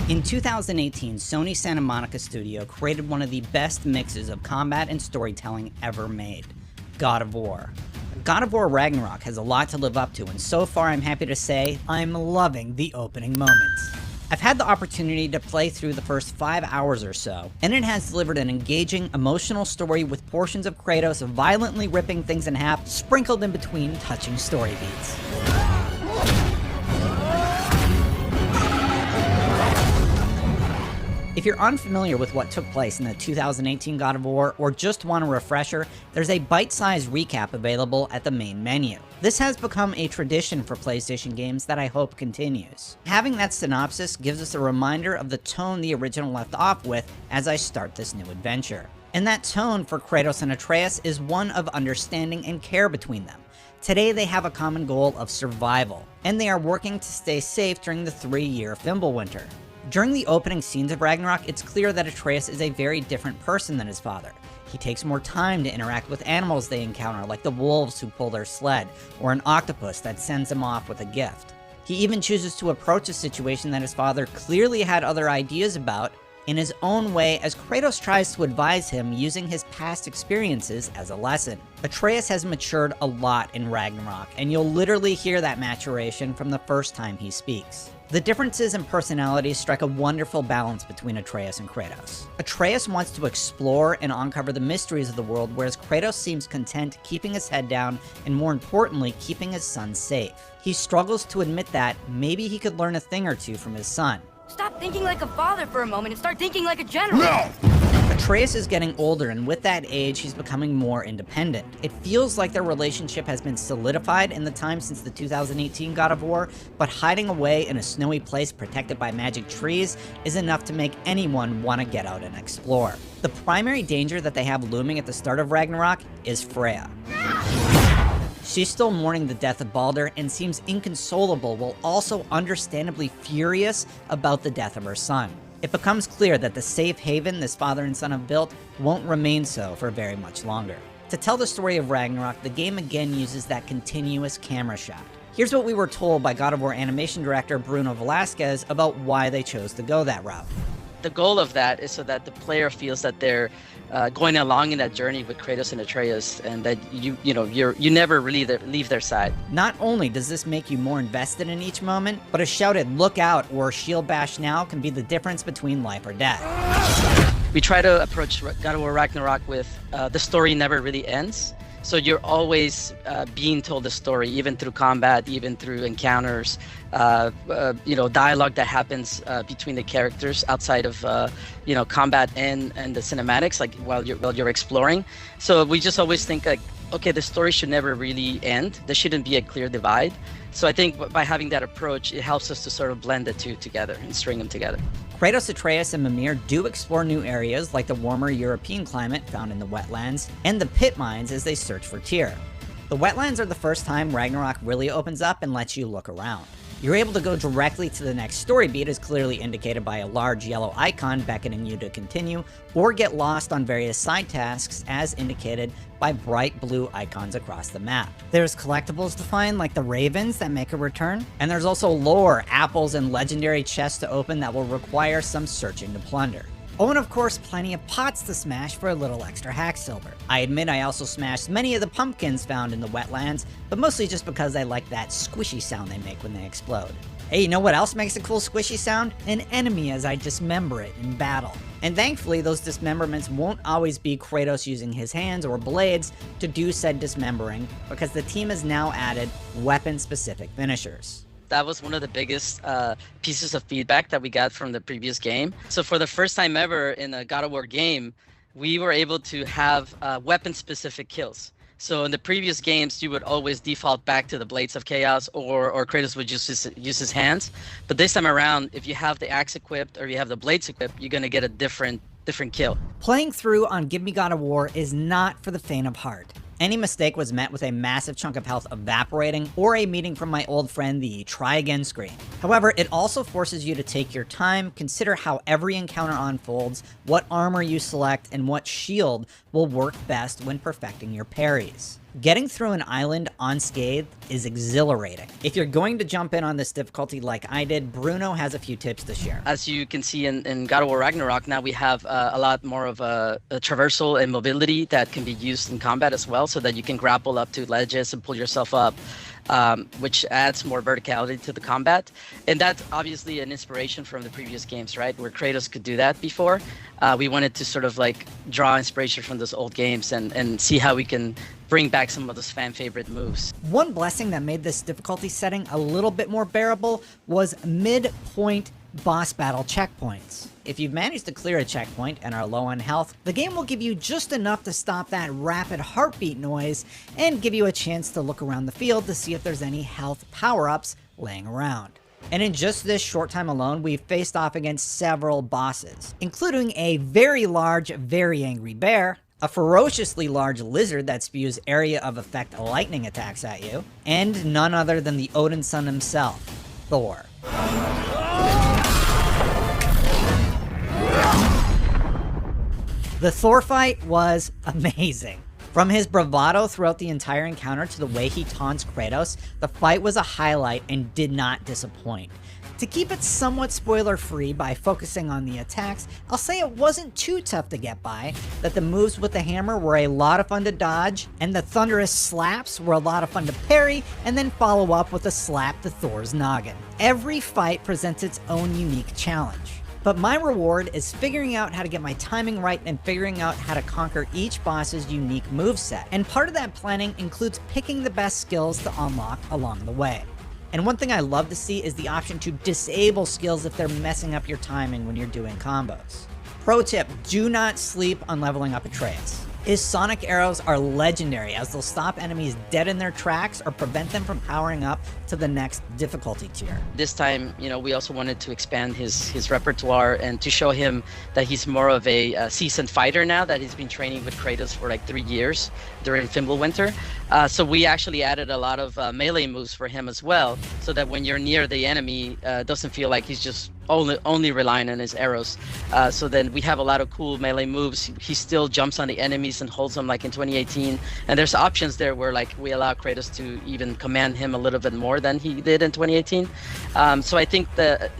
In 2018, Sony Santa Monica Studio created one of the best mixes of combat and storytelling ever made, God of War. God of War Ragnarok has a lot to live up to, and so far I'm happy to say I'm loving the opening moments. I've had the opportunity to play through the first 5 hours or so, and it has delivered an engaging, emotional story with portions of Kratos violently ripping things in half, sprinkled in between touching story beats. If you're unfamiliar with what took place in the 2018 God of War, or just want a refresher, there's a bite-sized recap available at the main menu. This has become a tradition for PlayStation games that I hope continues. Having that synopsis gives us a reminder of the tone the original left off with as I start this new adventure. And that tone for Kratos and Atreus is one of understanding and care between them. Today they have a common goal of survival, and they are working to stay safe during the 3-year Fimbulwinter. During the opening scenes of Ragnarok, it's clear that Atreus is a very different person than his father. He takes more time to interact with animals they encounter, like the wolves who pull their sled, or an octopus that sends him off with a gift. He even chooses to approach a situation that his father clearly had other ideas about in his own way, as Kratos tries to advise him using his past experiences as a lesson. Atreus has matured a lot in Ragnarok, and you'll literally hear that maturation from the first time he speaks. The differences in personalities strike a wonderful balance between Atreus and Kratos. Atreus wants to explore and uncover the mysteries of the world, whereas Kratos seems content keeping his head down and, more importantly, keeping his son safe. He struggles to admit that maybe he could learn a thing or two from his son. Stop thinking like a father for a moment and start thinking like a general! No! Atreus is getting older, and with that age, he's becoming more independent. It feels like their relationship has been solidified in the time since the 2018 God of War, but hiding away in a snowy place protected by magic trees is enough to make anyone want to get out and explore. The primary danger that they have looming at the start of Ragnarok is Freya. She's still mourning the death of Baldur and seems inconsolable, while also understandably furious about the death of her son. It becomes clear that the safe haven this father and son have built won't remain so for very much longer. To tell the story of Ragnarok, the game again uses that continuous camera shot. Here's what we were told by God of War animation director Bruno Velazquez about why they chose to go that route. The goal of that is so that the player feels that they're going along in that journey with Kratos and Atreus, and that you never really leave their side. Not only does this make you more invested in each moment, but a shouted "look out" or "shield bash now" can be the difference between life or death. We try to approach God of War Ragnarok with the story never really ends. So you're always being told the story, even through combat, even through encounters, dialogue that happens between the characters outside of combat and the cinematics, like while you're exploring. So we just always think like, okay, the story should never really end. There shouldn't be a clear divide. So I think by having that approach, it helps us to sort of blend the two together and string them together. Kratos, Atreus, and Mimir do explore new areas like the warmer European climate found in the wetlands, and the pit mines as they search for Tyr. The wetlands are the first time Ragnarok really opens up and lets you look around. You're able to go directly to the next story beat, as clearly indicated by a large yellow icon beckoning you to continue, or get lost on various side tasks as indicated by bright blue icons across the map. There's collectibles to find, like the ravens that make a return, and there's also lore, apples, and legendary chests to open that will require some searching to plunder. Oh, and of course, plenty of pots to smash for a little extra hack silver. I admit I also smashed many of the pumpkins found in the wetlands, but mostly just because I like that squishy sound they make when they explode. Hey, you know what else makes a cool squishy sound? An enemy as I dismember it in battle. And thankfully, those dismemberments won't always be Kratos using his hands or blades to do said dismembering, because the team has now added weapon-specific finishers. That was one of the biggest pieces of feedback that we got from the previous game. So for the first time ever in a God of War game, we were able to have weapon-specific kills. So in the previous games, you would always default back to the Blades of Chaos, or Kratos would just use his hands. But this time around, if you have the axe equipped or you have the blades equipped, you're going to get a different kill. Playing through on Give Me God of War is not for the faint of heart. Any mistake was met with a massive chunk of health evaporating, or a meeting from my old friend the try again screen. However, it also forces you to take your time, consider how every encounter unfolds, what armor you select, and what shield will work best when perfecting your parries. Getting through an island unscathed is exhilarating. If you're going to jump in on this difficulty like I did, Bruno has a few tips to share. As you can see in God of War Ragnarok, now we have a lot more of a traversal and mobility that can be used in combat as well, so that you can grapple up to ledges and pull yourself up, which adds more verticality to the combat. And that's obviously an inspiration from the previous games, right? Where Kratos could do that before. We wanted to sort of like draw inspiration from those old games and see how we can bring back some of those fan favorite moves. One blessing that made this difficulty setting a little bit more bearable was mid-point boss battle checkpoints. If you've managed to clear a checkpoint and are low on health, the game will give you just enough to stop that rapid heartbeat noise and give you a chance to look around the field to see if there's any health power-ups laying around. And in just this short time alone, we've faced off against several bosses, including a very large, very angry bear, a ferociously large lizard that spews area of effect lightning attacks at you, and none other than the Odin son himself, Thor. The Thor fight was amazing. From his bravado throughout the entire encounter to the way he taunts Kratos, the fight was a highlight and did not disappoint. To keep it somewhat spoiler-free by focusing on the attacks, I'll say it wasn't too tough to get by, that the moves with the hammer were a lot of fun to dodge, and the thunderous slaps were a lot of fun to parry, and then follow up with a slap to Thor's noggin. Every fight presents its own unique challenge. But my reward is figuring out how to get my timing right and figuring out how to conquer each boss's unique moveset. And part of that planning includes picking the best skills to unlock along the way. And one thing I love to see is the option to disable skills if they're messing up your timing when you're doing combos. Pro tip, do not sleep on leveling up Atreus. His sonic arrows are legendary as they'll stop enemies dead in their tracks or prevent them from powering up to the next difficulty tier. This time, we also wanted to expand his repertoire and to show him that he's more of a seasoned fighter now, that he's been training with Kratos for like 3 years during Fimbulwinter. So we actually added a lot of melee moves for him as well, so that when you're near the enemy, doesn't feel like he's just only relying on his arrows. So then we have a lot of cool melee moves. He still jumps on the enemies and holds them like in 2018. And there's options there where like we allow Kratos to even command him a little bit more than he did in 2018. So I think that,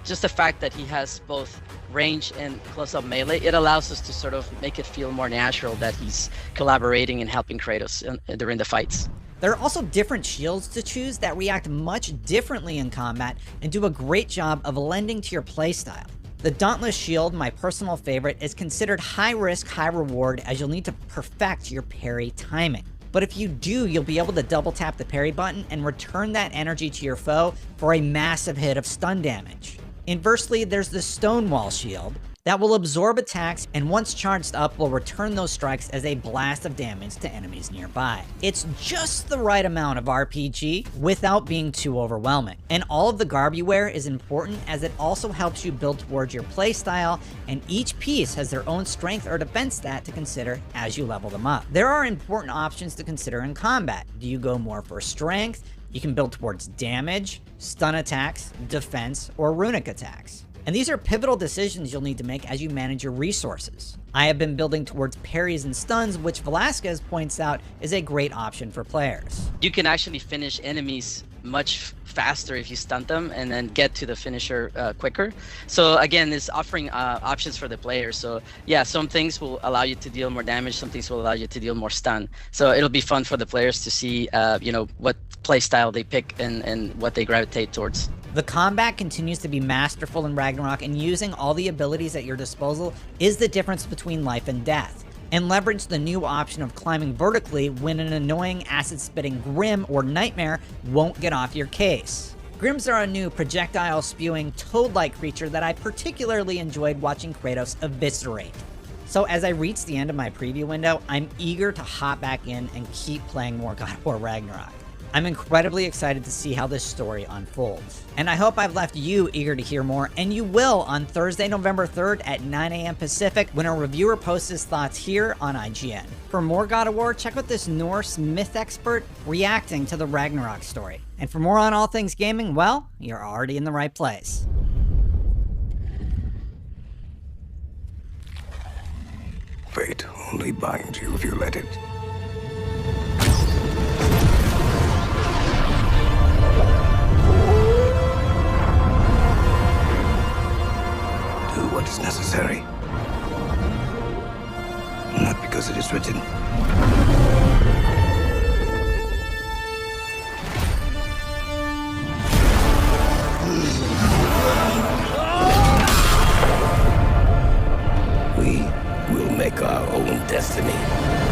just the fact that he has both range and close-up melee, it allows us to sort of make it feel more natural that he's collaborating and helping Kratos during the fights. There are also different shields to choose that react much differently in combat and do a great job of lending to your playstyle. The Dauntless Shield, my personal favorite, is considered high risk, high reward as you'll need to perfect your parry timing. But if you do, you'll be able to double tap the parry button and return that energy to your foe for a massive hit of stun damage. Inversely, there's the Stonewall Shield that will absorb attacks and once charged up will return those strikes as a blast of damage to enemies nearby. It's just the right amount of RPG without being too overwhelming. And all of the garb you wear is important as it also helps you build towards your playstyle, and each piece has their own strength or defense stat to consider as you level them up. There are important options to consider in combat. Do you go more for strength? You can build towards damage, stun attacks, defense, or runic attacks. And these are pivotal decisions you'll need to make as you manage your resources. I have been building towards parries and stuns, which Velazquez points out is a great option for players. You can actually finish enemies much faster if you stun them and then get to the finisher quicker. So again, it's offering options for the players. So yeah, some things will allow you to deal more damage, some things will allow you to deal more stun. So it'll be fun for the players to see what play style they pick and what they gravitate towards. The combat continues to be masterful in Ragnarok, and using all the abilities at your disposal is the difference between life and death. And leverage the new option of climbing vertically when an annoying acid-spitting Grim or Nightmare won't get off your case. Grims are a new projectile-spewing, toad-like creature that I particularly enjoyed watching Kratos eviscerate. So as I reach the end of my preview window, I'm eager to hop back in and keep playing more God of War Ragnarok. I'm incredibly excited to see how this story unfolds. And I hope I've left you eager to hear more, and you will on Thursday, November 3rd at 9 a.m. Pacific when a reviewer posts his thoughts here on IGN. For more God of War, check out this Norse myth expert reacting to the Ragnarok story. And for more on all things gaming, well, you're already in the right place. Fate only binds you if you let it. as it is written. We will make our own destiny.